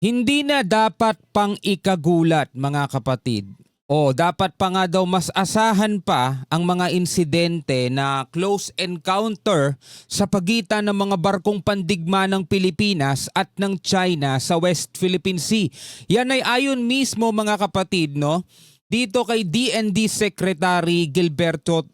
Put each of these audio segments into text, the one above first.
Hindi na dapat pang ikagulat mga kapatid. O dapat pa nga daw mas asahan pa ang mga insidente na close encounter sa pagitan ng mga barkong pandigma ng Pilipinas at ng China sa West Philippine Sea. Yan ay ayon mismo mga kapatid, no? Dito kay DND Secretary Gilberto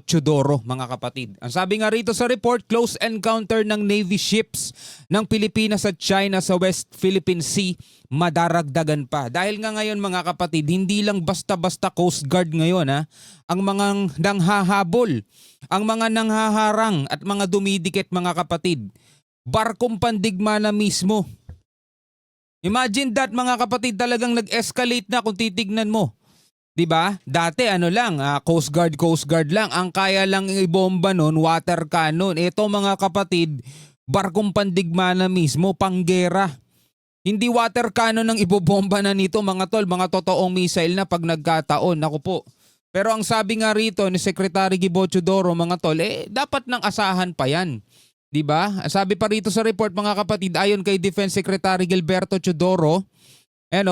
Chodoro, mga kapatid. Ang sabi nga rito sa report, close encounter ng Navy ships ng Pilipinas at China sa West Philippine Sea madaragdagan pa. Dahil nga ngayon mga kapatid, hindi lang basta-basta Coast Guard ngayon ang mga nanghahabol, ang mga nanghaharang at mga dumidikit mga kapatid. Barkong pandigma na mismo. Imagine that mga kapatid, talagang nag-escalate na kung titignan mo. 'Di ba? Dati Coast Guard lang. Ang kaya lang ibomba noon, water cannon. Ito mga kapatid, barkong pandigma na mismo, panggera. Hindi water cannon ang ibobomba na nito mga tol, mga totoong missile na pag nagkataon. Naku po. Pero ang sabi nga rito ni Secretary Gibo Chodoro mga tol, dapat nang asahan pa yan. 'Di ba? Sabi pa rito sa report mga kapatid, ayon kay Defense Secretary Gilberto Chodoro,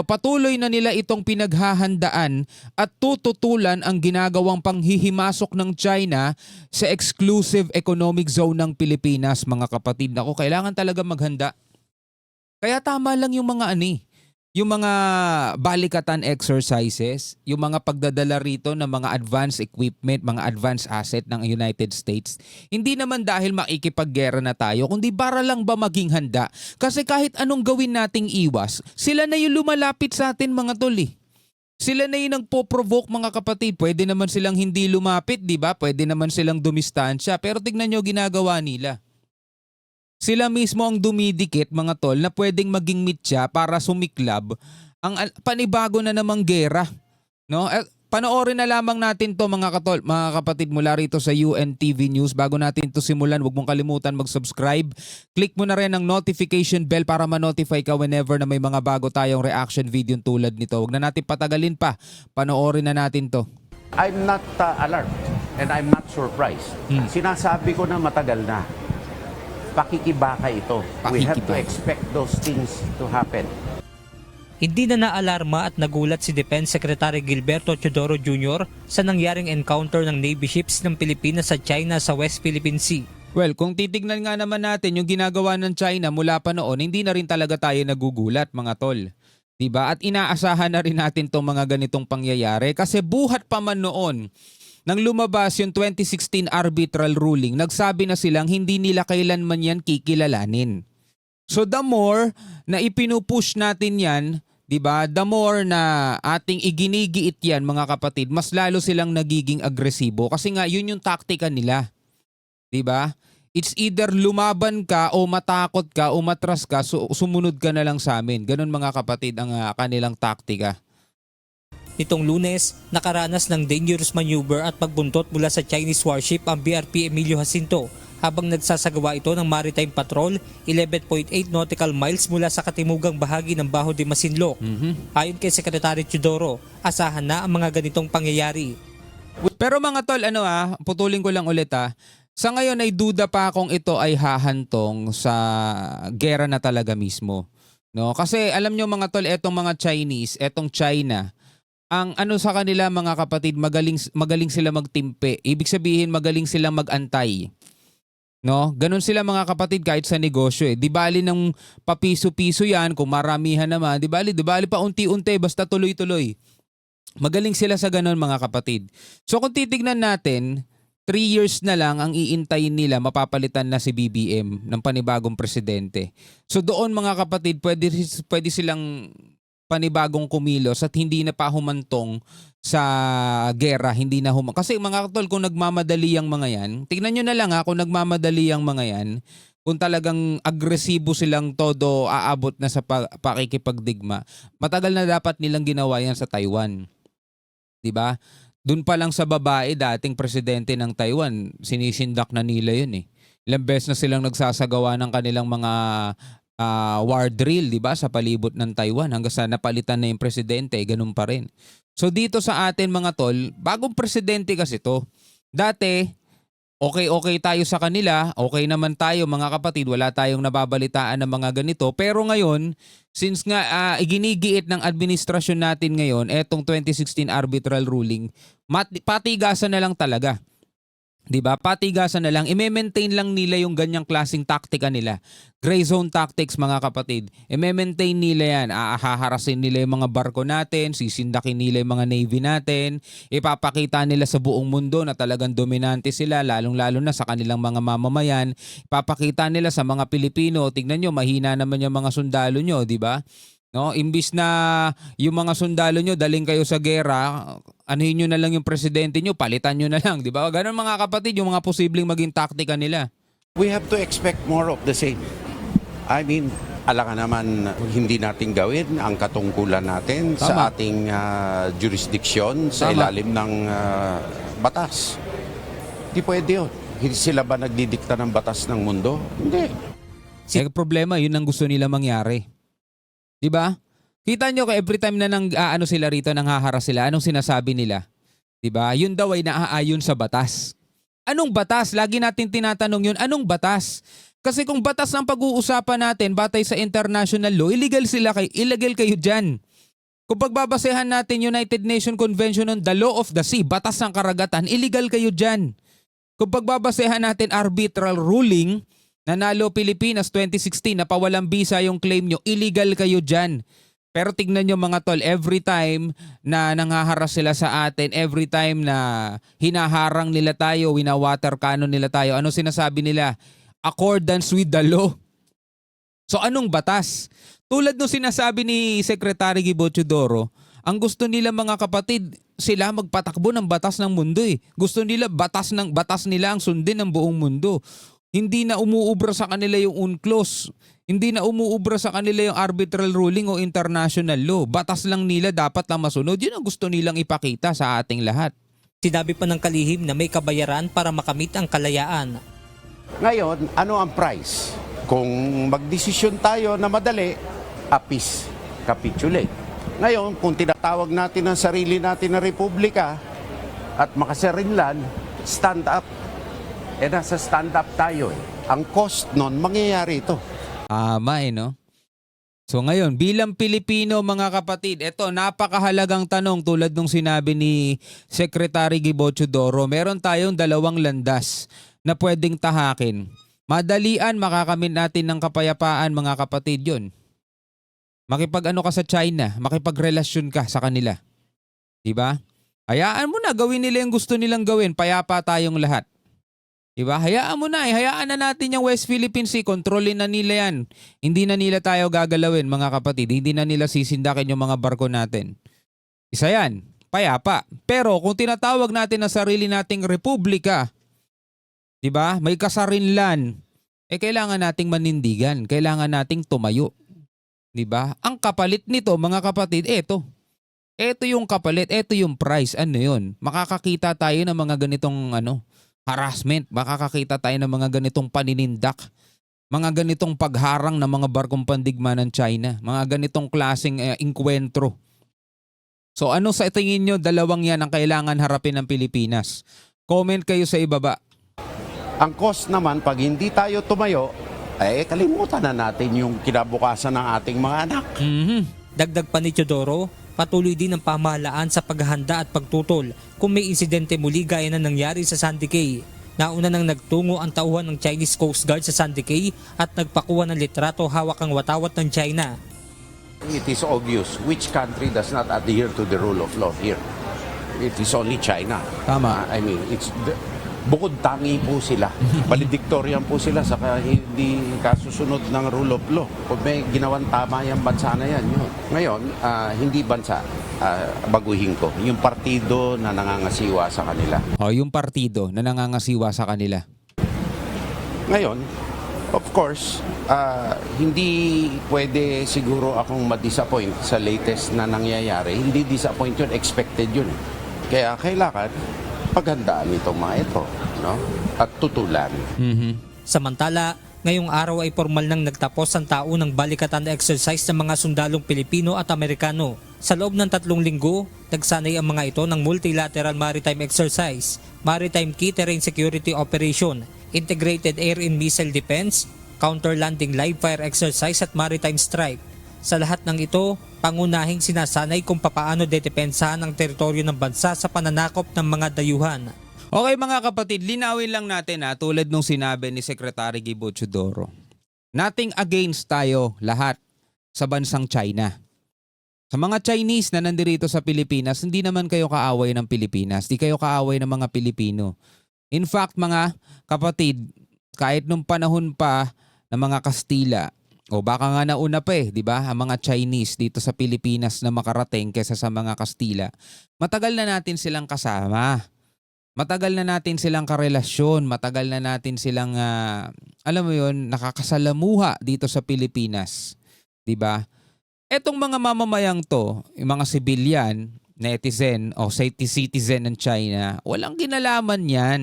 patuloy na nila itong pinaghahandaan at tututulan ang ginagawang panghihimasok ng China sa exclusive economic zone ng Pilipinas mga kapatid. Nako, kailangan talaga maghanda. Kaya tama lang yung yung mga balikatan exercises, yung mga pagdadala rito ng mga advanced equipment, mga advanced asset ng United States. Hindi naman dahil makikipaggera na tayo, kundi para lang ba maging handa. Kasi kahit anong gawin nating iwas, sila na yung lumalapit sa atin mga tol eh. Sila na yung nagpo-provoke mga kapatid. Pwede naman silang hindi lumapit, di ba? Pwede naman silang dumistansya. Pero tignan nyo ginagawa nila. Sila mismo ang dumidikit mga tol na pwedeng maging mitya para sumiklab ang panibago na namang gera. No? Panoorin na lamang natin to mga kapatid mula rito sa UNTV News. Bago natin to simulan, huwag mong kalimutan mag-subscribe. Click mo na rin ang notification bell para ma-notify ka whenever na may mga bago tayong reaction video tulad nito. Huwag na natin patagalin pa. Panoorin na natin to. I'm not alarmed and I'm not surprised. Sinasabi ko na matagal na. Pakikibaka ito. We have to expect those things to happen. Hindi na naalarma at nagulat si Defense Secretary Gilberto Chodoro Jr. sa nangyaring encounter ng Navy ships ng Pilipinas sa China sa West Philippine Sea. Well, kung titignan nga naman natin yung ginagawa ng China mula pa noon, hindi na rin talaga tayo nagugulat mga tol. Diba? At inaasahan na rin natin itong mga ganitong pangyayari kasi buhat pa man noon nang lumabas yung 2016 arbitral ruling, nagsabi na silang hindi nila kailanman yan kikilalanin. So the more na ipinupush natin yan, diba, the more na ating iginigiit yan mga kapatid, mas lalo silang nagiging agresibo kasi nga yun yung taktika nila. Diba? It's either lumaban ka o matakot ka o matras ka, sumunod ka na lang sa amin. Ganun mga kapatid ang kanilang taktika. Nitong Lunes, nakaranas ng dangerous maneuver at pagbuntot mula sa Chinese warship ang BRP Emilio Jacinto habang nagsasagawa ito ng maritime patrol 11.8 nautical miles mula sa katimugang bahagi ng Baho de Masinloc. Ayon kay Secretary Chodoro, asahan na ang mga ganitong pangyayari. Pero mga tol, putulin ko lang ulit sa ngayon ay duda pa kung ito ay hahantong sa gera na talaga mismo. No? Kasi alam nyo mga tol, etong mga Chinese, etong China, ang sa kanila mga kapatid, magaling sila magtimpe. Ibig sabihin magaling sila magantay. No? Ganun sila mga kapatid kahit sa negosyo. Di bali ng papiso-piso yan, kung maramihan naman, di bali pa unti-unti, basta tuloy-tuloy. Magaling sila sa ganun mga kapatid. So kung titignan natin, 3 years na lang ang iintayin nila, mapapalitan na si BBM ng panibagong presidente. So doon mga kapatid, pwede silang panibagong kumilos at hindi na pa humantong sa gera, hindi na kasi mga tol, kung nagmamadali ang mga yan, tingnan nyo na lang kung nagmamadali ang mga yan, kung talagang agresibo silang todo aabot na sa pakikipagdigma, matagal na dapat nilang ginawa yan sa Taiwan. Diba? Doon pa lang sa babae, dating presidente ng Taiwan, sinisindak na nila yun eh. Ilang beses na silang nagsasagawa ng kanilang mga war drill, di ba, sa palibot ng Taiwan hanggang sa napalitan na yung presidente, ganun pa rin. So dito sa atin mga tol, bagong presidente kasi to. Dati, okay tayo sa kanila, okay naman tayo mga kapatid, wala tayong nababalitaan ng mga ganito. Pero ngayon, since nga iginigiit ng administrasyon natin ngayon, etong 2016 arbitral ruling, patigasan na lang talaga. 'Di ba? Patigasan na lang, i-maintain lang nila yung ganyang klaseng taktika nila. Gray zone tactics mga kapatid. I-maintain nila 'yan. Haharasin nila yung mga barko natin, sisindakin nila yung mga navy natin, ipapakita nila sa buong mundo na talagang dominante sila, lalong-lalo na sa kanilang mga mamamayan. Ipapakita nila sa mga Pilipino, tignan nyo, mahina naman yung mga sundalo nyo, 'di ba? No, imbis na yung mga sundalo nyo daling kayo sa gera, anuhin nyo na lang yung presidente nyo, palitan nyo na lang, di ba? Ganun mga kapatid, yung mga posibleng maging taktika nila. We have to expect more of the same. I mean, alangan naman hindi natin gawin ang katungkulan natin Tama. sa ating jurisdiction sa Tama. ilalim ng batas. Hindi pwede yun. Hindi sila ba nagdidikta ng batas ng mundo? Hindi. Problema, yun ang gusto nila mangyari. Di ba? Kita nyo every time na ano sila rito, nanghaharas sila, anong sinasabi nila? Di ba? Yun daw ay naaayon sa batas. Anong batas? Lagi natin tinatanong yun, anong batas? Kasi kung batas ang pag-uusapan natin batay sa international law, illegal kayo dyan. Kung pagbabasehan natin United Nations Convention on the Law of the Sea, batas ng karagatan, illegal kayo dyan. Kung pagbabasehan natin arbitral ruling, nanalo Pilipinas 2016, napawalang bisa yung claim nyo, illegal kayo dyan. Pero tignan nyo mga tol, every time na nanghaharas sila sa atin, every time na hinaharang nila tayo, winawater cannon nila tayo, ano sinasabi nila? Accordance with the law. So anong batas? Tulad nung sinasabi ni Secretary Gibo Teodoro, ang gusto nila mga kapatid, sila magpatakbo ng batas ng mundo eh. Gusto nila batas nila ang sundin ng buong mundo. Hindi na umuubra sa kanila yung UNCLOS. Hindi na umuubra sa kanila yung arbitral ruling o international law. Batas lang nila dapat lang masunod. Yun ang gusto nilang ipakita sa ating lahat. Sinabi pa ng kalihim na may kabayaran para makamit ang kalayaan. Ngayon, ano ang price? Kung magdesisyon tayo na madali, apis, capitulate. Ngayon, kung tinatawag natin ang sarili natin na republika at makasarinlan, stand up. Nasa stand up tayo eh. Ang cost nun, mangyayari ito. Tama no? So ngayon, bilang Pilipino mga kapatid, ito napakahalagang tanong tulad nung sinabi ni Secretary Gibo Teodoro, meron tayong dalawang landas na pwedeng tahakin. Madalian makakamit natin ng kapayapaan mga kapatid yun. Makipag-ano ka sa China, makipagrelasyon ka sa kanila. Diba? Hayaan mo na, gawin nila yung gusto nilang gawin, payapa tayong lahat. Diba? Hayaan mo na, hayaan na natin yung West Philippine Sea, kontrolin na nila yan. Hindi na nila tayo gagalawin mga kapatid, hindi na nila sisindakin yung mga barko natin. Isa yan, payapa. Pero kung tinatawag natin na sarili nating republika, diba? May kasarinlan, kailangan nating manindigan, kailangan nating tumayo. Diba? Ang kapalit nito mga kapatid, eto. Eto yung kapalit, eto yung price. Ano yun? Makakakita tayo ng mga ganitong harassment. Makakakita tayo ng mga ganitong paninindak. Mga ganitong pagharang ng mga barkong pandigma ng China. Mga ganitong klaseng inkwentro. So ano sa tingin nyo, dalawang yan ang kailangan harapin ng Pilipinas? Comment kayo sa ibaba. Ang cost naman, pag hindi tayo tumayo, kalimutan na natin yung kinabukasan ng ating mga anak. Dagdag pa ni Teodoro, patuloy din ang pamahalaan sa paghahanda at pagtutol kung may insidente muli gaya na nangyari sa Sandy Cay. Nauna nang nagtungo ang tauhan ng Chinese Coast Guard sa Sandy Cay at nagpakuha ng litrato hawak ang watawat ng China. It is obvious which country does not adhere to the rule of law here. It is only China. Tama. I mean, bukod tangi po sila. Valedictorian po sila sa hindi kasusunod ng rule of law. Kung may ginawang tama yung bansa na yan, yun. Ngayon, hindi bansa, baguhin ko, yung partido na nangangasiwa sa kanila. Yung partido na nangangasiwa sa kanila. Ngayon, of course, hindi pwede siguro akong ma-disappoint sa latest na nangyayari. Hindi disappoint yun, expected yun. Kaya kailangan paghandaan itong mga ito, no? At tutulan. Samantala, Ngayong araw ay formal nang nagtapos ang taunang balikatan exercise ng mga sundalong Pilipino at Amerikano. Sa loob ng 3 linggo, nagsanay ang mga ito ng Multilateral Maritime Exercise, Maritime Key Terrain Security Operation, Integrated Air and Missile Defense, Counter-Landing Live Fire Exercise at Maritime Strike. Sa lahat ng ito, pangunahing sinasanay kung papaano dedepensahan ang teritoryo ng bansa sa pananakop ng mga dayuhan. Okay mga kapatid, linawin lang natin tulad nung sinabi ni Secretary Gibo Chodoro. Nothing against tayo lahat sa bansang China. Sa mga Chinese na nandirito sa Pilipinas, hindi naman kayo kaaway ng Pilipinas, di kayo kaaway ng mga Pilipino. In fact mga kapatid, kahit nung panahon pa ng mga Kastila, o baka nga nauna pa di ba? Ang mga Chinese dito sa Pilipinas na makarating kaysa sa mga Kastila, matagal na natin silang kasama. Matagal na natin silang karelasyon, matagal na natin silang, alam mo yun, nakakasalamuha dito sa Pilipinas. Diba? Etong mga mamamayang to, yung mga civilian, netizen o citizen ng China, walang kinalaman yan.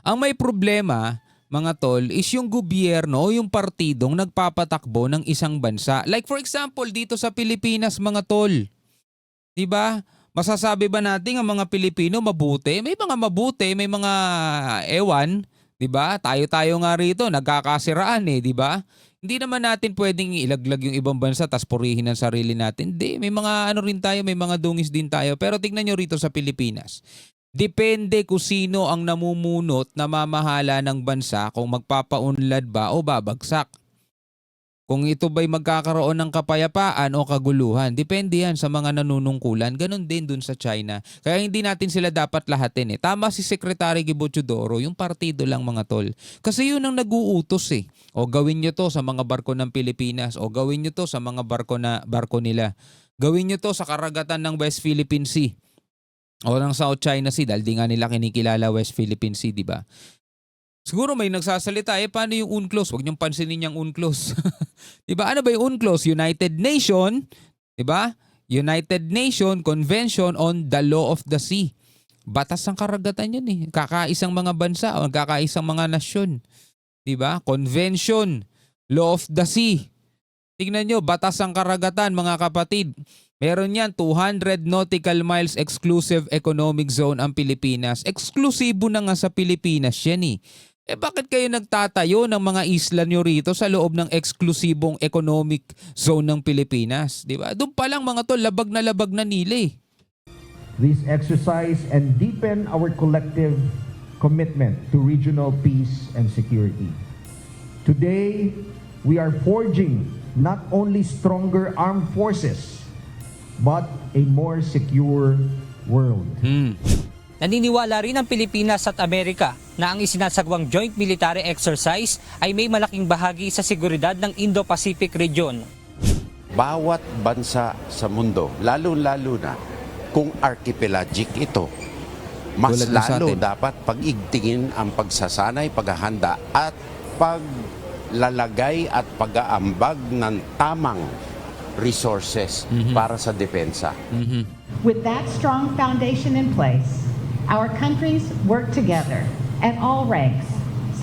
Ang may problema, mga tol, is yung gobyerno o yung partidong nagpapatakbo ng isang bansa. Like for example, dito sa Pilipinas, mga tol. Diba? Masasabi ba natin ang mga Pilipino mabuti? May mga mabuti, may mga ewan, 'di ba? Tayo-tayo nga rito nagkakasiraan 'di ba? Hindi naman natin pwedeng ilaglag yung ibang bansa tas purihin ang sarili natin. Hindi, may mga ano rin tayo, may mga dungis din tayo. Pero tingnan nyo rito sa Pilipinas. Depende kung sino ang namumunot na mamahala ng bansa kung magpapaunlad ba o babagsak. Kung ito ba'y magkakaroon ng kapayapaan o kaguluhan, depende yan sa mga nanunungkulan. Ganon din dun sa China. Kaya hindi natin sila dapat lahatin Tama si Secretary Gibo Chodoro, yung partido lang mga tol. Kasi yun ang nag-uutos O gawin nyo to sa mga barko ng Pilipinas. O gawin nyo to sa mga barko nila. Gawin nyo to sa karagatan ng West Philippine Sea. O ng South China Sea. Dahil di nga nila kinikilala West Philippine Sea, di ba? Siguro may nagsasalita, paano yung UNCLOS? Huwag niyong pansinin yung UNCLOS. Diba? Ano ba yung UNCLOS? United Nation, diba? United Nation Convention on the Law of the Sea. Batas ng karagatan yun Kakaisang mga bansa o kakaisang mga nasyon. Diba? Convention, Law of the Sea. Tingnan nyo, batas ng karagatan mga kapatid. Meron yan, 200 nautical miles exclusive economic zone ang Pilipinas. Eksklusibo na nga sa Pilipinas yan bakit kayo nagtatayo ng mga isla nyo rito sa loob ng eksklusibong economic zone ng Pilipinas? Diba? Doon pa lang mga tol, labag na nila This exercise and deepen our collective commitment to regional peace and security. Today, we are forging not only stronger armed forces, but a more secure world. Naniniwala rin ang Pilipinas at Amerika na ang isinasagawang joint military exercise ay may malaking bahagi sa seguridad ng Indo-Pacific region. Bawat bansa sa mundo, lalo-lalo na kung archipelagic ito, mas Tulad na sa lalo atin. dapat pag-igtingin ang pagsasanay, paghahanda at paglalagay at pag-aambag ng tamang resources para sa depensa. With that strong foundation in place, our countries work together at all ranks,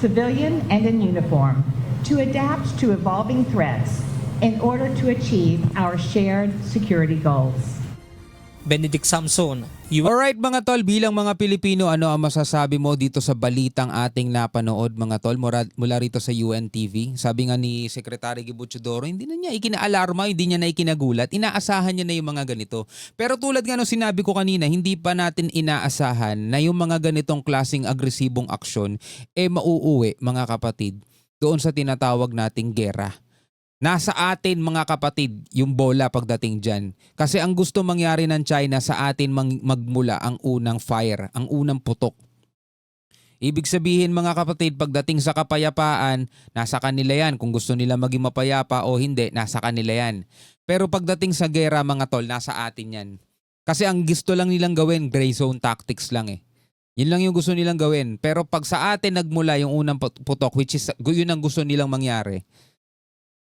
civilian and in uniform, to adapt to evolving threats in order to achieve our shared security goals. Benedict Samson, Alright mga tol, bilang mga Pilipino, ano ang masasabi mo dito sa balitang ating napanood mga tol mula rito sa UNTV? Sabi nga ni Secretary Gibo Chodoro, hindi na niya ikinaalarma, hindi niya na ikinagulat, inaasahan niya na yung mga ganito. Pero tulad nga nung sinabi ko kanina, hindi pa natin inaasahan na yung mga ganitong klaseng agresibong aksyon mauuwi mga kapatid doon sa tinatawag nating gera. Nasa atin mga kapatid yung bola pagdating dyan. Kasi ang gusto mangyari ng China sa atin magmula ang unang fire, ang unang putok. Ibig sabihin mga kapatid, pagdating sa kapayapaan, nasa kanila yan. Kung gusto nila maging mapayapa o hindi, nasa kanila yan. Pero pagdating sa gera mga tol, nasa atin yan. Kasi ang gusto lang nilang gawin, gray zone tactics lang Yun lang yung gusto nilang gawin. Pero pag sa atin nagmula yung unang putok, which is yun ang gusto nilang mangyari,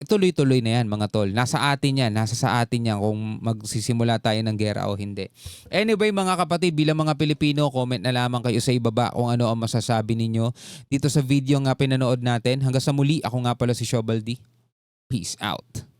tuloy-tuloy na yan mga tol. Nasa atin yan, nasa sa atin yan kung magsisimula tayo ng gera o hindi. Anyway mga kapatid, bilang mga Pilipino, comment na lamang kayo sa ibaba kung ano ang masasabi ninyo dito sa video nga pinanood natin. Hanggang sa muli, ako nga pala si Shobaldi. Peace out.